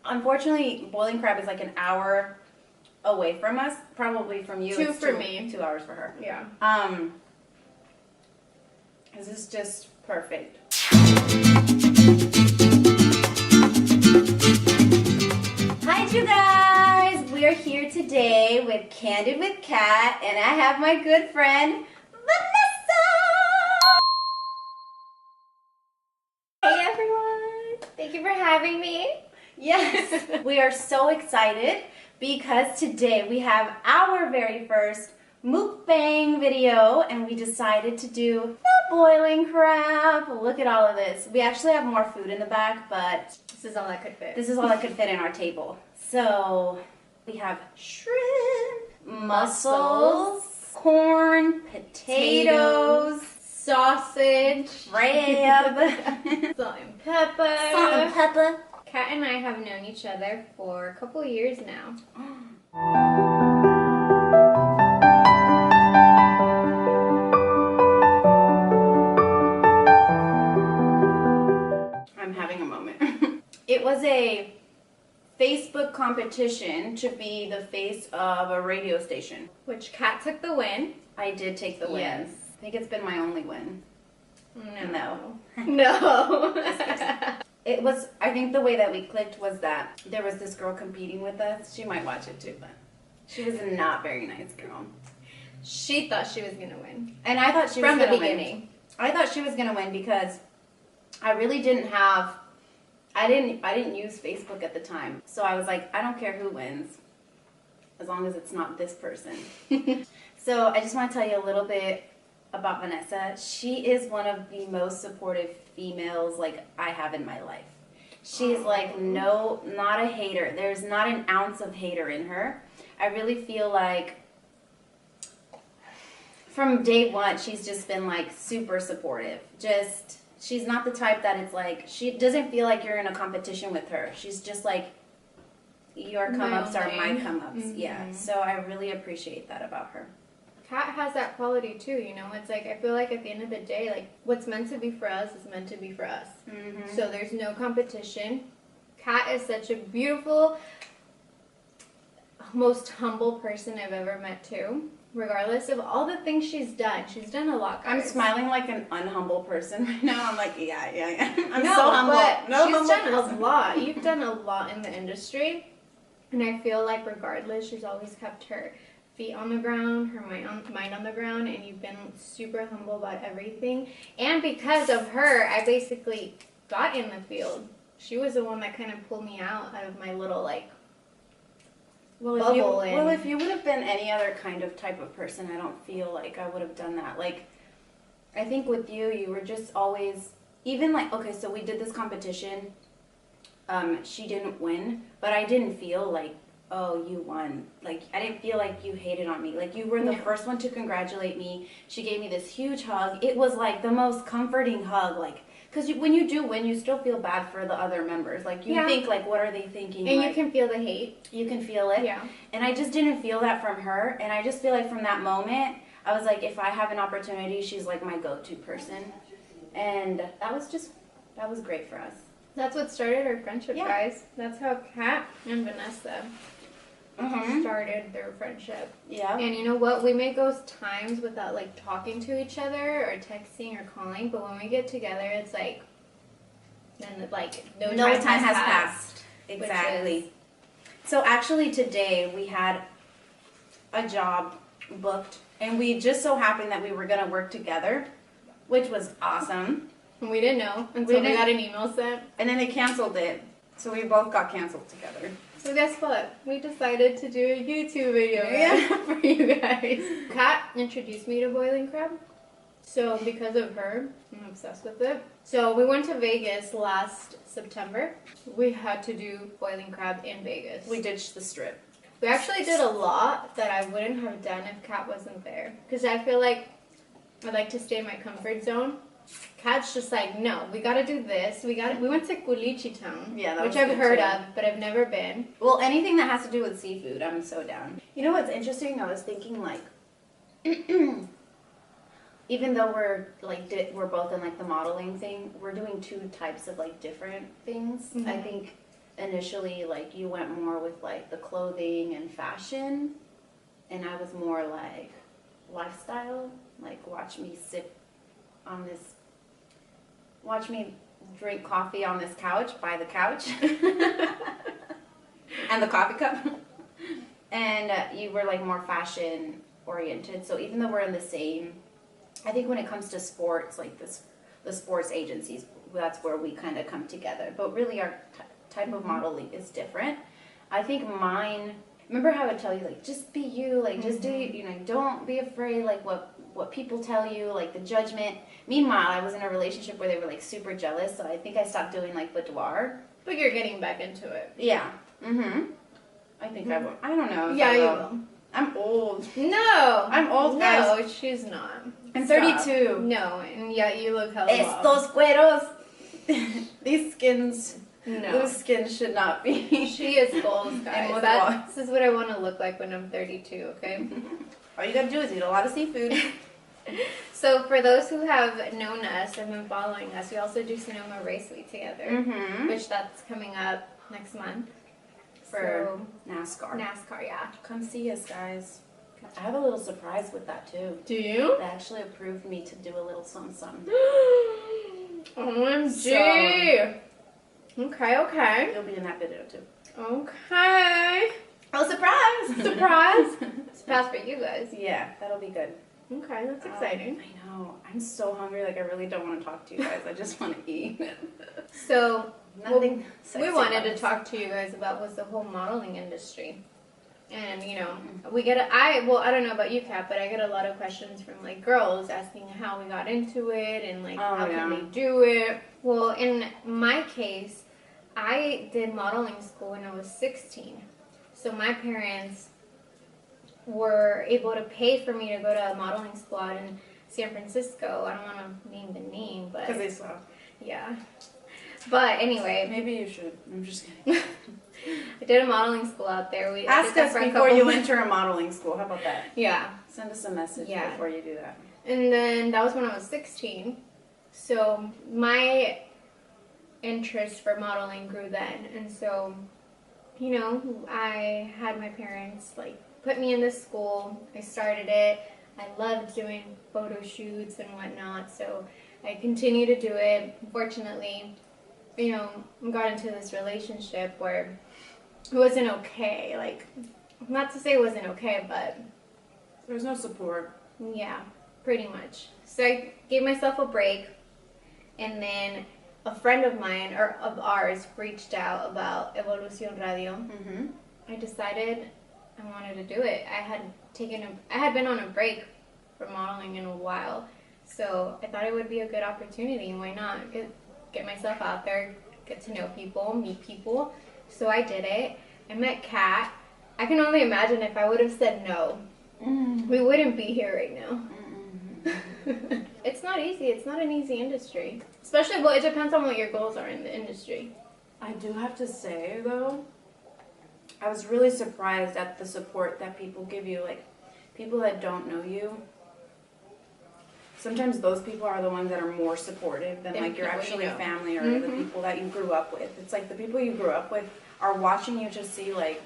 Unfortunately, boiling crab is like an hour away from us. Probably from you. 2 it's for me. 2 hours for her. Yeah. This is just perfect. Hi, you guys. We are here today with Candid with Cat, and I have my good friend Vanessa. Hey everyone! Thank you for having me. Yes, we are so excited because today we have our very first mukbang video, and we decided to do the boiling crab. Look at all of this. We actually have more food in the back, but This is all that could fit. this is all that could fit in our table. So we have shrimp, mussels, corn, potatoes, sausage, crab, salt and pepper. salt and pepper. Kat and I have known each other for a couple years now. I'm having a moment. It was a Facebook competition to be the face of a radio station. Which Kat took the win. I did take the win. Yes. I think it's been my only win. No. No. It was, I think the way that we clicked was that there was this girl competing with us. She might watch it too, but she was a not very nice girl. She thought she was going to win. And I thought she was From the going to win. beginning. I thought she was going to win because I really didn't have, I didn't use Facebook at the time. So I was like, I don't care who wins as long as it's not this person. So I just want to tell you a little bit about Vanessa. She is one of the most supportive females like I have in my life. She's like not a hater. There's not an ounce of hater in her. I really feel like from day one she's just been like super supportive. Just she's not the type that it's like she doesn't feel like you're in a competition with her. She's just like your come ups are my come ups. Mm-hmm. Yeah. So I really appreciate that about her. Kat has that quality too, you know. It's like I feel like at the end of the day, like what's meant to be for us is meant to be for us. Mm-hmm. So there's no competition. Kat is such a beautiful, most humble person I've ever met too. Regardless of all the things she's done a lot. Guys. I'm smiling like an unhumble person right now. I'm like, yeah. I'm no, so humble. But no she's humble done person. a lot. You've done a lot in the industry, and I feel like regardless, she's always kept her feet on the ground, her mind on the ground, and you've been super humble about everything. And because of her, I basically got in the field. She was the one that kind of pulled me out of my little like bubble. If you would have been any other kind of type of person, I don't feel like I would have done that. Like, I think with you, you were just always, even like, okay, so we did this competition. She didn't win, but I didn't feel like, oh, you won. Like, I didn't feel like you hated on me. Like, you were the first one to congratulate me. She gave me this huge hug. It was like the most comforting hug. Like, because when you do win, you still feel bad for the other members. Like, you think, like, what are they thinking? And like, you can feel the hate. You can feel it. Yeah. And I just didn't feel that from her. And I just feel like from that moment, I was like, if I have an opportunity, she's like my go-to person. And that was great for us. That's what started our friendship, guys. That's how Kat and Vanessa started their friendship. Yeah. And you know what? We may go times without like talking to each other or texting or calling, but when we get together, it's like then like no time has passed. Exactly. So actually today we had a job booked, and we just so happened that we were gonna work together, which was awesome. And we didn't know until we got an email sent. And then they canceled it, so we both got canceled together. So guess what? We decided to do a YouTube video for you guys. Kat introduced me to boiling crab. So because of her, I'm obsessed with it. So we went to Vegas last September. We had to do boiling crab in Vegas. We ditched the strip. We actually did a lot that I wouldn't have done if Kat wasn't there. Because I feel like I like to stay in my comfort zone. Kat's just like, no, we gotta do this. We went to Culichi Town, which I've heard of, but I've never been. Well, anything that has to do with seafood, I'm so down. You know what's interesting? I was thinking like, even though we're like we're both in like the modeling thing, we're doing two types of like different things. Mm-hmm. I think initially, like, you went more with, like, the clothing and fashion, and I was more, like, lifestyle. Like, watch me drink coffee on this couch, by the couch, and the coffee cup. And you were, like, more fashion oriented. So even though we're in the same, I think when it comes to sports, like the sports agencies, that's where we kind of come together. But really our type of modeling is different. I think mine, remember how I would tell you, like, just be you, like, just do, you know, don't be afraid, like, what people tell you, like, the judgment. Meanwhile, I was in a relationship where they were, like, super jealous, so I think I stopped doing, like, boudoir. But you're getting back into it. Yeah. I think I will. I don't know. Yeah, you will. I'm old. No. I'm old, guys. No, she's not. I'm 32. No, and yet you look hella Estos cueros. These skins. No. Those skins should not be. She is goals, guys. This is what I want to look like when I'm 32, okay? All you gotta do is eat a lot of seafood. So for those who have known us and been following us, we also do Sonoma Race Week together, which that's coming up next month. For NASCAR. NASCAR, yeah. Come see us, guys. I have a little surprise with that, too. Do you? They actually approved me to do a little something. OMG! Okay. You'll be in that video, too. Okay. Oh, surprise! Surprise! Surprise for you guys. Yeah, that'll be good. Okay, that's exciting. I know. I'm so hungry. Like, I really don't want to talk to you guys. I just want to eat. So, Nothing we wanted to talk to you guys about was the whole modeling industry. And, you know, we get, I don't know about you, Kat, but I get a lot of questions from, like, girls asking how we got into it and, like, how can they do it. Well, in my case, I did modeling school when I was 16. So my parents were able to pay for me to go to a modeling squad in San Francisco. I don't want to name the name, but... Because they saw. Yeah. But anyway... Maybe you should. I'm just kidding. I did a modeling school out there. Ask us before you enter a modeling school. How about that? Yeah. Send us a message before you do that. And then that was when I was 16. So my interest for modeling grew then. And so, you know, I had my parents, like, put me in this school. I started it. I loved doing photo shoots and whatnot. So I continued to do it. Unfortunately, you know, got into this relationship where it wasn't okay. Like, not to say it wasn't okay, but... There was no support. Yeah, pretty much. So I gave myself a break, and then a friend of mine, or of ours, reached out about Evolucion Radio. I decided I wanted to do it. I had been on a break from modeling in a while, so I thought it would be a good opportunity. Why not? Get myself out there, get to know people, meet people. So I did it. I met Kat. I can only imagine if I would have said no, we wouldn't be here right now. It's not easy. It's not an easy industry. Especially, well, it depends on what your goals are in the industry. I do have to say, though, I was really surprised at the support that people give you. Like, people that don't know you. Sometimes those people are the ones that are more supportive than, like, your actually family or the people that you grew up with. It's like the people you grew up with are watching you to see, like,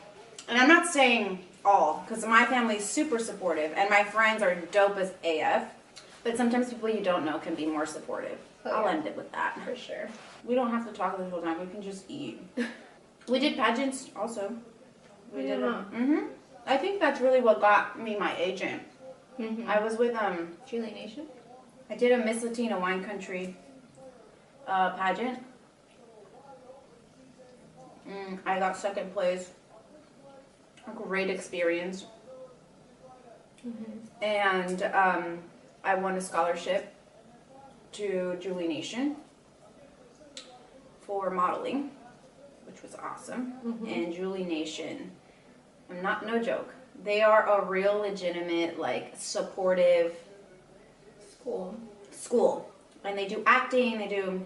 and I'm not saying all, because my family is super supportive, and my friends are dope as AF, but sometimes people you don't know can be more supportive. I'll end it with that. For sure. We don't have to talk the whole time. We can just eat. We did pageants also. We did them. I think that's really what got me my agent. I was with Julie Nation. I did a Miss Latina Wine Country pageant. I got second place. A great experience. And I won a scholarship to Julie Nation for modeling, which was awesome. And Julie Nation, no joke, they are a real legitimate, like, supportive school. And they do acting, they do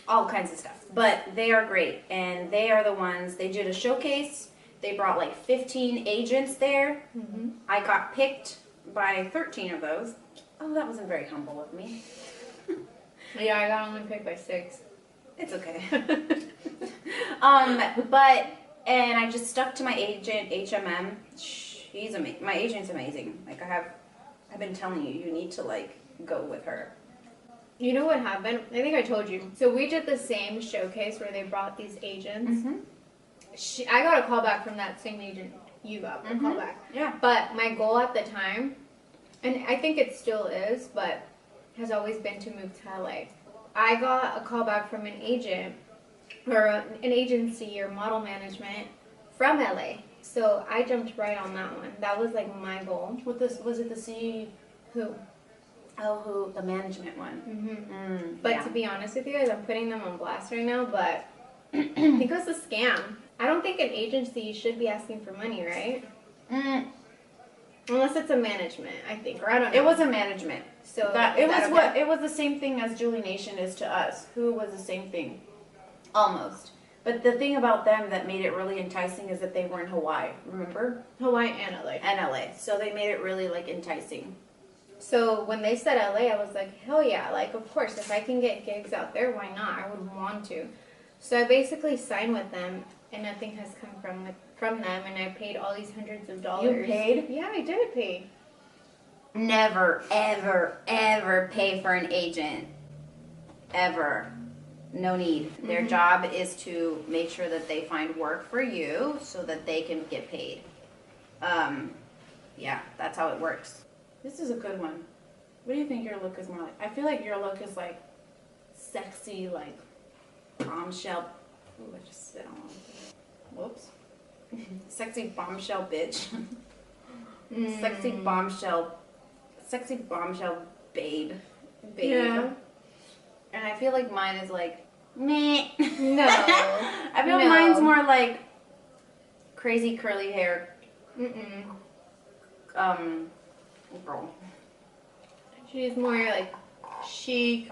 all kinds of stuff. But they are great, and they are the ones, they did a showcase. They brought like 15 agents there. I got picked by 13 of those. Oh, that wasn't very humble of me. Yeah, I got only picked by 6. It's okay. And I just stuck to my agent, HMM. She's amazing. My agent's amazing. Like, I've been telling you, you need to, like, go with her. You know what happened? I think I told you. So we did the same showcase where they brought these agents. Mm-hmm. I got a call back from that same agent you got a call back. Yeah. But my goal at the time, and I think it still is, but has always been to move to LA. I got a call back from an agent or an agency or model management from LA. So I jumped right on that one. That was like my goal. Was it the C? Who? Oh, who? The management one. Mm-hmm. But to be honest with you guys, I'm putting them on blast right now, but I think it was a scam. I don't think an agency should be asking for money, right? Unless it's a management, I think, or I don't know. It was a management. So it was the same thing as Julie Nation is to us. Who was the same thing, almost. But the thing about them that made it really enticing is that they were in Hawaii. Remember? Hawaii and LA. And LA. So they made it really like enticing. So when they said LA, I was like, hell yeah! Like, of course, if I can get gigs out there, why not? I would want to. So I basically signed with them, and nothing has come from them, and I paid all these hundreds of dollars. You paid? Yeah, I did pay. Never, ever, ever pay for an agent. Ever. No need. Their job is to make sure that they find work for you so that they can get paid. Yeah, that's how it works. This is a good one. What do you think your look is more like? I feel like your look is like sexy, like bombshell. Ooh, I just spit on it. Whoops. Sexy bombshell bitch. Sexy bombshell babe. Yeah. And I feel like mine is like, meh. No. I feel mine's more like crazy curly hair. Girl. She's more like chic,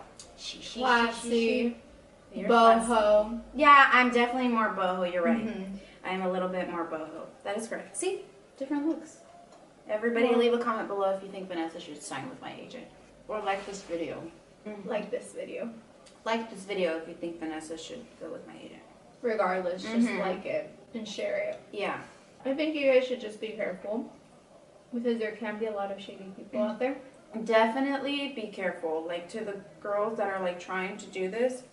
classy, You're boho. classy. Yeah, I'm definitely more boho. You're right. I'm a little bit more boho. That is correct. See? Different looks. Everybody leave a comment below if you think Vanessa should sign with my agent. Or like this video. Like this video. Like this video if you think Vanessa should go with my agent. Regardless, just like it and share it. Yeah. I think you guys should just be careful because there can be a lot of shady people out there. Definitely be careful. Like, to the girls that are like trying to do this,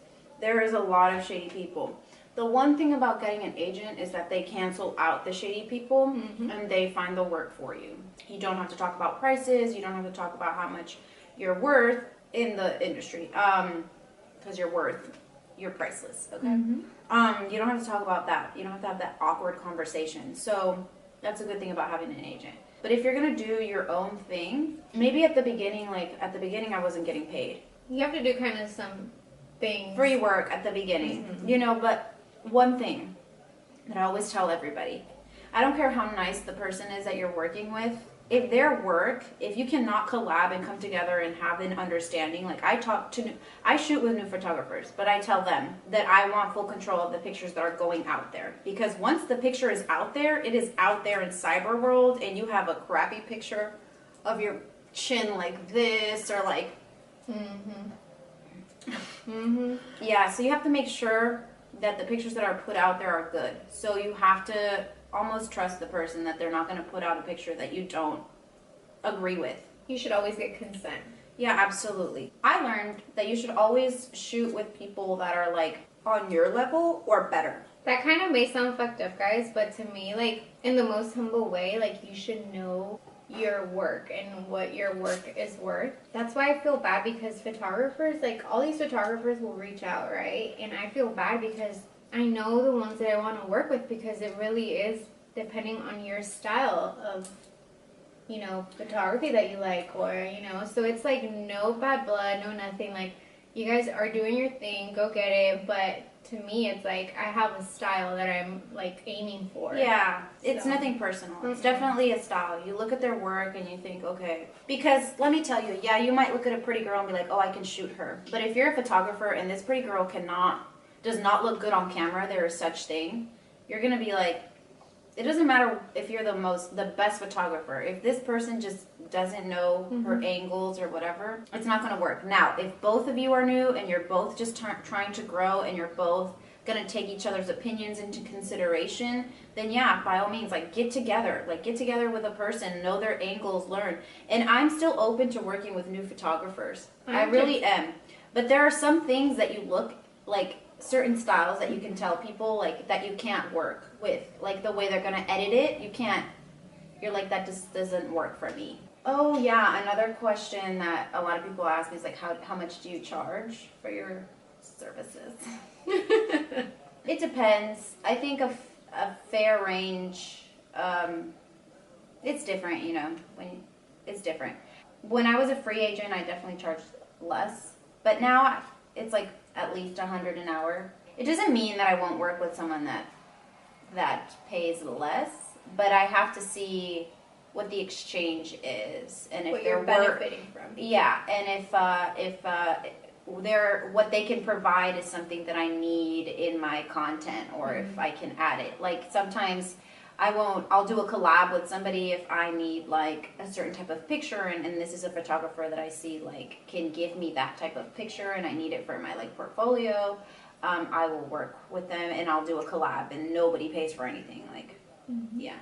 there is a lot of shady people. The one thing about getting an agent is that they cancel out the shady people and they find the work for you. You don't have to talk about prices. You don't have to talk about how much you're worth in the industry. Because you're priceless. Okay. You don't have to talk about that. You don't have to have that awkward conversation. So that's a good thing about having an agent. But if you're gonna do your own thing, maybe at the beginning, I wasn't getting paid. You have to do kind of some things. Free work at the beginning, you know, but one thing that I always tell everybody, I don't care how nice the person is that you're working with, if their work, if you cannot collab and come together and have an understanding, like I shoot with new photographers, but I tell them that I want full control of the pictures that are going out there. Because once the picture is out there, it is out there in cyber world, and you have a crappy picture of your chin like this, or like, yeah, so you have to make sure that the pictures that are put out there are good. So you have to almost trust the person that they're not going to put out a picture that you don't agree with. You should always get consent. Yeah, absolutely. I learned that you should always shoot with people that are like on your level or better. That kind of may sound fucked up, guys, but to me, like, in the most humble way, like, you should know your work and what your work is worth. That's why I feel bad, because photographers, like, all these photographers will reach out, right? And I feel bad because I know the ones that I want to work with, because it really is depending on your style of, you know, photography that you like, or, you know, so it's like no bad blood, no nothing. Like, you guys are doing your thing, go get it, but to me, it's like I have a style that I'm like aiming for. Yeah, it's nothing personal. It's definitely a style. You look at their work and you think, okay. Because let me tell you, yeah, you might look at a pretty girl and be like, oh, I can shoot her. But if you're a photographer and this pretty girl does not look good on camera, there is such thing, you're gonna be like, it doesn't matter if you're the best photographer. If this person just doesn't know her angles or whatever, it's not going to work. Now, if both of you are new and you're both just trying to grow and you're both gonna take each other's opinions into consideration, then yeah, by all means, like get together with a person, know their angles, learn. And I'm still open to working with new photographers. I really am. But there are some things that you look like, certain styles that you can tell people like that you can't work with, like the way they're gonna edit it. You're like, that just doesn't work for me. Oh yeah, another question that a lot of people ask me is like, how much do you charge for your services? It depends. I think a fair range. It's different, it's different. When I was a free agent, I definitely charged less, but now it's like at least $100 an hour. It doesn't mean that I won't work with someone that pays less, but I have to see what the exchange is and if what you're benefiting from. Yeah, and if what they can provide is something that I need in my content, or if I can add it. Like sometimes I'll do a collab with somebody if I need like a certain type of picture, and this is a photographer that I see like can give me that type of picture and I need it for my like portfolio. I will work with them and I'll do a collab and nobody pays for anything. Like, yeah.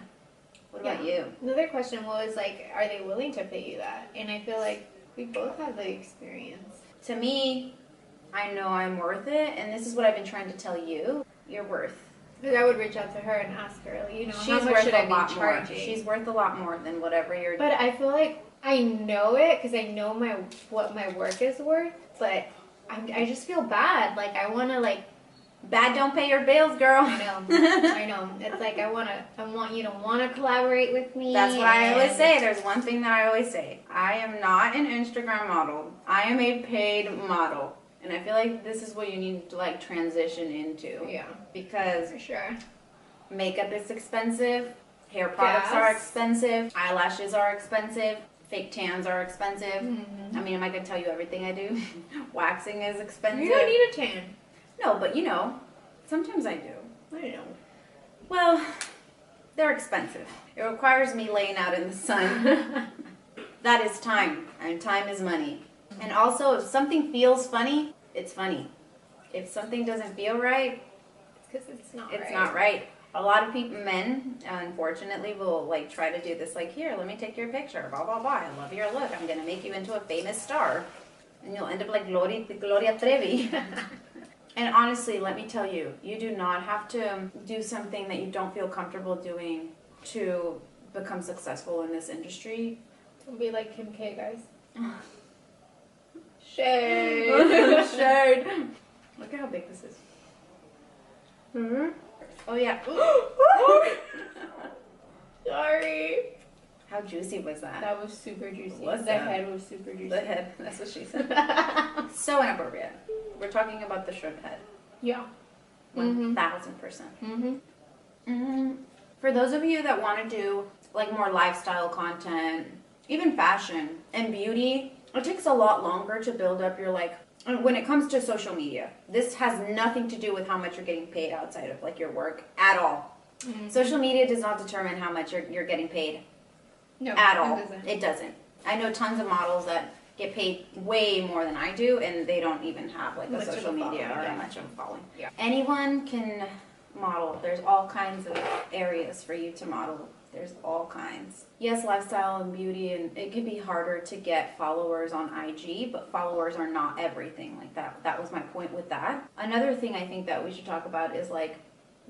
What about you? Another question was like, are they willing to pay you that? And I feel like we both have the experience. To me, I know I'm worth it, and this is what I've been trying to tell you. You're worth. Because I would reach out to her and ask her, She's how much should I be charging? She's worth a lot more than whatever you're doing. But I feel like I know it because I know what my work is worth, but I just feel bad. Like, I want to, like... Bad don't pay your bills, girl. I know. I know. It's like, I want you to want to collaborate with me. That's what I always say. There's one thing that I always say. I am not an Instagram model. I am a paid model. And I feel like this is what you need to, like, transition into. Yeah. Because... For sure. Makeup is expensive. Hair products are expensive. Eyelashes are expensive. Fake tans are expensive. I mean, am I going to tell you everything I do? Waxing is expensive. You don't need a tan. No, but sometimes I do. I know. Well, they're expensive. It requires me laying out in the sun. That is time, and time is money. And also, if something feels funny, it's funny. If something doesn't feel right, it's because it's not right. A lot of people, men, unfortunately, will like try to do this, like, here, let me take your picture, blah, blah, blah. I love your look. I'm going to make you into a famous star. And you'll end up like Gloria Trevi. And honestly, let me tell you, you do not have to do something that you don't feel comfortable doing to become successful in this industry. Don't be like Kim K, guys. Shade. Shade. Look at how big this is. Oh, yeah. Sorry. How juicy was that? That was super juicy. The head was super juicy. The head, that's what she said. So inappropriate. We're talking about the shrimp head. Yeah. 1000%. For those of you that want to do like more lifestyle content, even fashion and beauty, it takes a lot longer to build up your like, when it comes to social media, this has nothing to do with how much you're getting paid outside of like your work at all. Social media does not determine how much you're getting paid. No, at all. It doesn't. I know tons of models that get paid way more than I do, and they don't even have like a social media or much of a following. Yeah. Anyone can model. There's all kinds of areas for you to model. There's all kinds. Yes, lifestyle and beauty, and it can be harder to get followers on IG, but followers are not everything. Like that was my point with that. Another thing I think that we should talk about is like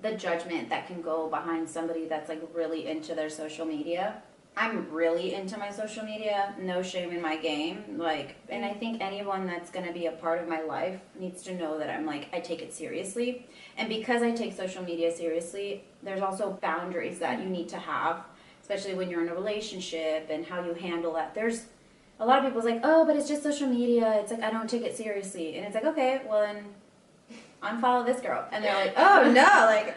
the judgment that can go behind somebody that's like really into their social media. I'm really into my social media, no shame in my game, like, and I think anyone that's going to be a part of my life needs to know that I take it seriously, and because I take social media seriously, there's also boundaries that you need to have, especially when you're in a relationship and how you handle that. There's a lot of people's like, oh, but it's just social media, it's like, I don't take it seriously, and it's like, okay, well then, unfollow this girl, and they're like, oh no, like,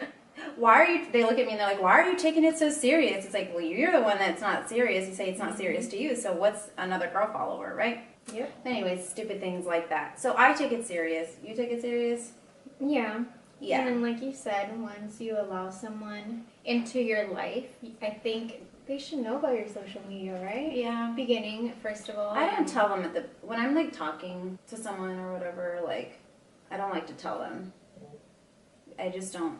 they look at me and they're like, why are you taking it so serious? It's like, well, you're the one that's not serious. You say it's not serious to you, so what's another girl follower, right? Yep. Anyways, stupid things like that. So I take it serious. You take it serious? Yeah. Yeah. And then, like you said, once you allow someone into your life, I think they should know about your social media, right? Yeah. Beginning, first of all. I don't tell them when I'm like talking to someone or whatever, like, I don't like to tell them. I just don't.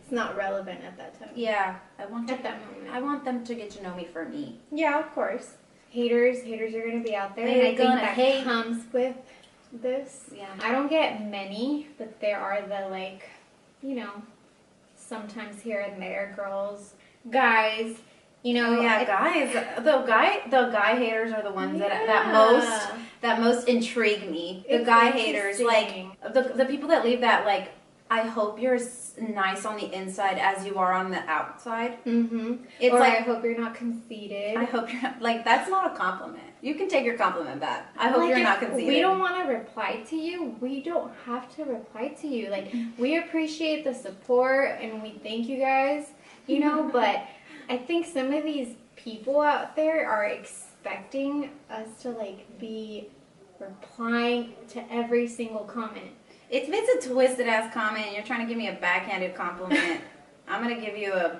It's not relevant at that time. Yeah, I want At that moment. I want them to get to know me for me. Yeah, of course. Haters are gonna be out there, They're and I think gonna that hate. comes with this. Yeah. I don't get many, but there are the sometimes here and there, girls, guys, Oh yeah, guys. The guy haters are the ones that most intrigue me. The It's guys haters, like interesting. the people that leave that, like, I hope you're as nice on the inside as you are on the outside. Mm-hmm. It's or like, I hope you're not conceited. I hope you're not, like, that's not a compliment. You can take your compliment back. I hope Like, you're if not conceited. we don't want to reply to you, we don't have to reply to you. Like, we appreciate the support and we thank you guys, but I think some of these people out there are expecting us to, like, be replying to every single comment. If it's a twisted ass comment and you're trying to give me a backhanded compliment, I'm gonna give you a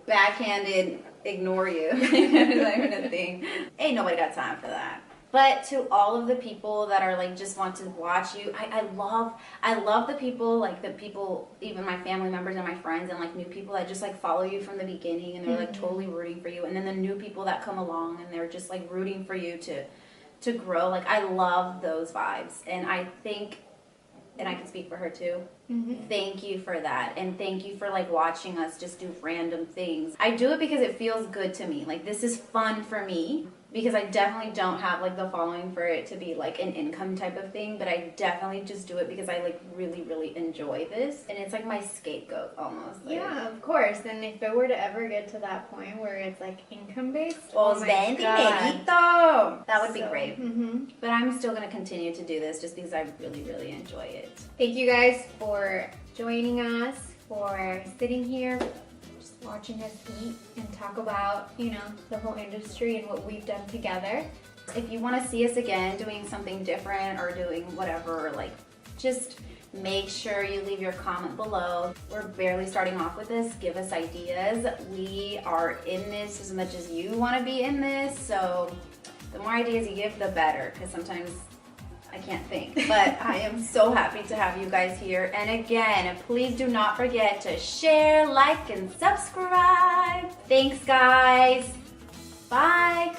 backhanded ignore you. It's not even a thing. Ain't nobody got time for that. But to all of the people that are like just want to watch you, I love the people, like the people, even my family members and my friends and like new people that just like follow you from the beginning and they're like totally rooting for you, and then the new people that come along and they're just like rooting for you to grow. Like, I love those vibes, and I think, and I can speak for her too. Thank you for that, and thank you for like watching us just do random things. I do it because it feels good to me. Like, this is fun for me, because I definitely don't have like the following for it to be like an income type of thing, but I definitely just do it because I like really enjoy this, and it's like my scapegoat almost. Like, Yeah, of course. And if it were to ever get to that point where it's like income based, oh my God, that would be great. Mm-hmm. But I'm still gonna continue to do this just because I really enjoy it. Thank you guys for joining us, for sitting here, just watching us eat and talk about, the whole industry and what we've done together. If you want to see us again doing something different or doing whatever, like, just make sure you leave your comment below. We're barely starting off with this. Give us ideas. We are in this as much as you want to be in this, so the more ideas you give, the better, because sometimes I can't think. But I am so happy to have you guys here. And again, please do not forget to share, like, and subscribe. Thanks, guys. Bye.